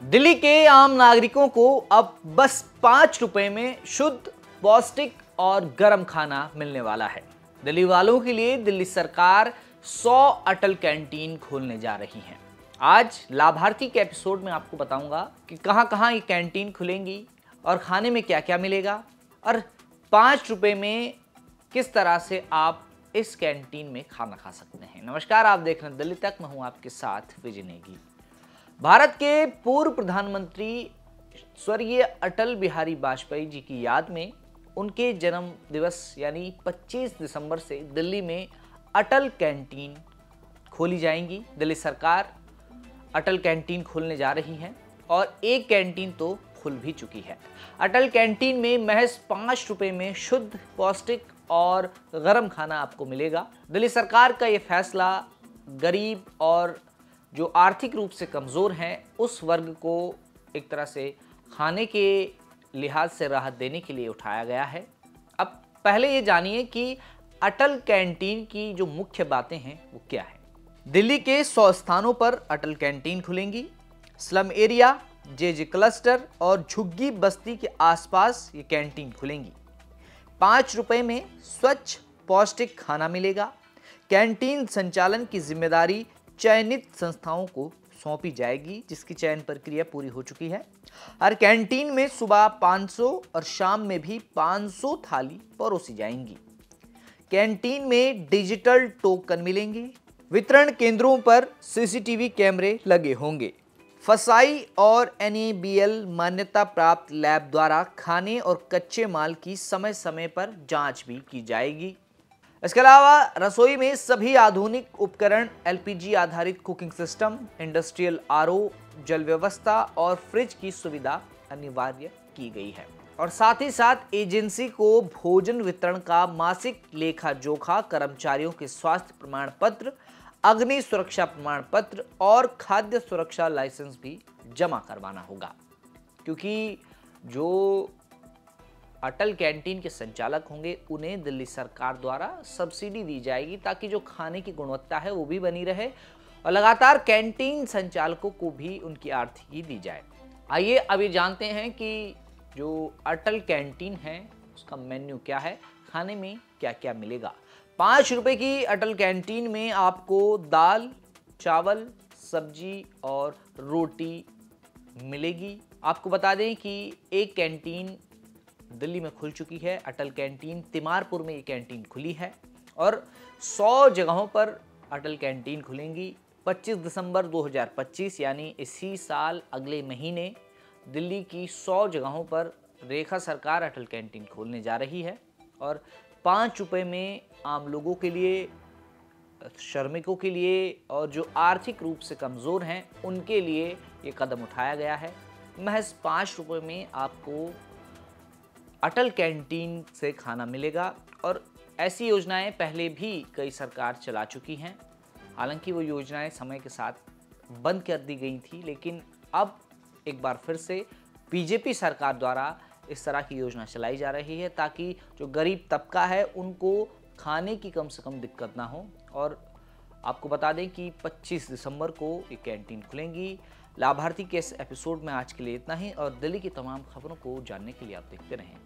दिल्ली के आम नागरिकों को अब बस 5 रुपए में शुद्ध, पौष्टिक और गर्म खाना मिलने वाला है। दिल्ली वालों के लिए दिल्ली सरकार 100 अटल कैंटीन खोलने जा रही है। आज लाभार्थी के एपिसोड में आपको बताऊंगा कि कहां-कहां ये कैंटीन खुलेंगी और खाने में क्या-क्या मिलेगा और 5 रुपए में किस तरह से आप इस कैंटीन में खाना खा सकते हैं। नमस्कार, आप देख रहे हैं दिल्ली तक, मैं हूं आपके साथ विजय नेगी। भारत के पूर्व प्रधानमंत्री स्वर्गीय अटल बिहारी वाजपेयी जी की याद में उनके जन्म दिवस यानी 25 दिसंबर से दिल्ली में अटल कैंटीन खोली जाएंगी। दिल्ली सरकार अटल कैंटीन खोलने जा रही है और एक कैंटीन तो खुल भी चुकी है। अटल कैंटीन में महज 5 रुपए में शुद्ध, पौष्टिक और गर्म खाना आपको मिलेगा। दिल्ली सरकार का ये फैसला गरीब और जो आर्थिक रूप से कमज़ोर हैं उस वर्ग को एक तरह से खाने के लिहाज से राहत देने के लिए उठाया गया है। अब पहले ये जानिए कि अटल कैंटीन की जो मुख्य बातें हैं वो क्या है। दिल्ली के 100 स्थानों पर अटल कैंटीन खुलेंगी। स्लम एरिया, जेजे क्लस्टर और झुग्गी बस्ती के आसपास ये कैंटीन खुलेंगी। 5 रुपए में स्वच्छ, पौष्टिक खाना मिलेगा। कैंटीन संचालन की जिम्मेदारी चयनित संस्थाओं को सौंपी जाएगी, जिसकी चयन प्रक्रिया पूरी हो चुकी है। हर कैंटीन में सुबह 500 और शाम में भी 500 थाली परोसी जाएंगी। कैंटीन में डिजिटल टोकन मिलेंगे। वितरण केंद्रों पर सीसीटीवी कैमरे लगे होंगे। फसाई और NABL मान्यता प्राप्त लैब द्वारा खाने और कच्चे माल की समय समय पर जांच भी की जाएगी। इसके अलावा रसोई में सभी आधुनिक उपकरण, LPG आधारित कुकिंग सिस्टम, इंडस्ट्रियल RO, जल व्यवस्था और फ्रिज की सुविधा अनिवार्य की गई है। और साथ ही साथ एजेंसी को भोजन वितरण का मासिक लेखा जोखा, कर्मचारियों के स्वास्थ्य प्रमाण पत्र, अग्नि सुरक्षा प्रमाण पत्र और खाद्य सुरक्षा लाइसेंस भी जमा करवाना होगा, क्योंकि जो अटल कैंटीन के संचालक होंगे उन्हें दिल्ली सरकार द्वारा सब्सिडी दी जाएगी ताकि जो खाने की गुणवत्ता है वो भी बनी रहे और लगातार कैंटीन संचालकों को भी उनकी आर्थिकी दी जाए। आइए अभी जानते हैं कि जो अटल कैंटीन है उसका मेन्यू क्या है, खाने में क्या क्या मिलेगा। 5 रुपए की अटल कैंटीन में आपको दाल, चावल, सब्जी और रोटी मिलेगी। आपको बता दें कि एक कैंटीन दिल्ली में खुल चुकी है, अटल कैंटीन तिमारपुर में ये कैंटीन खुली है और 100 जगहों पर अटल कैंटीन खुलेंगी। 25 दिसंबर 2025 यानी इसी साल अगले महीने दिल्ली की 100 जगहों पर रेखा सरकार अटल कैंटीन खोलने जा रही है और 5 रुपए में आम लोगों के लिए, श्रमिकों के लिए और जो आर्थिक रूप से कमज़ोर हैं उनके लिए ये कदम उठाया गया है। महज 5 रुपए में आपको अटल कैंटीन से खाना मिलेगा और ऐसी योजनाएं पहले भी कई सरकार चला चुकी हैं। हालांकि वो योजनाएं समय के साथ बंद कर दी गई थी, लेकिन अब एक बार फिर से बीजेपी सरकार द्वारा इस तरह की योजना चलाई जा रही है ताकि जो गरीब तबका है उनको खाने की कम से कम दिक्कत ना हो। और आपको बता दें कि 25 दिसंबर को ये कैंटीन खुलेंगी। लाभार्थी के इस एपिसोड में आज के लिए इतना ही और दिल्ली की तमाम खबरों को जानने के लिए आप देखते रहें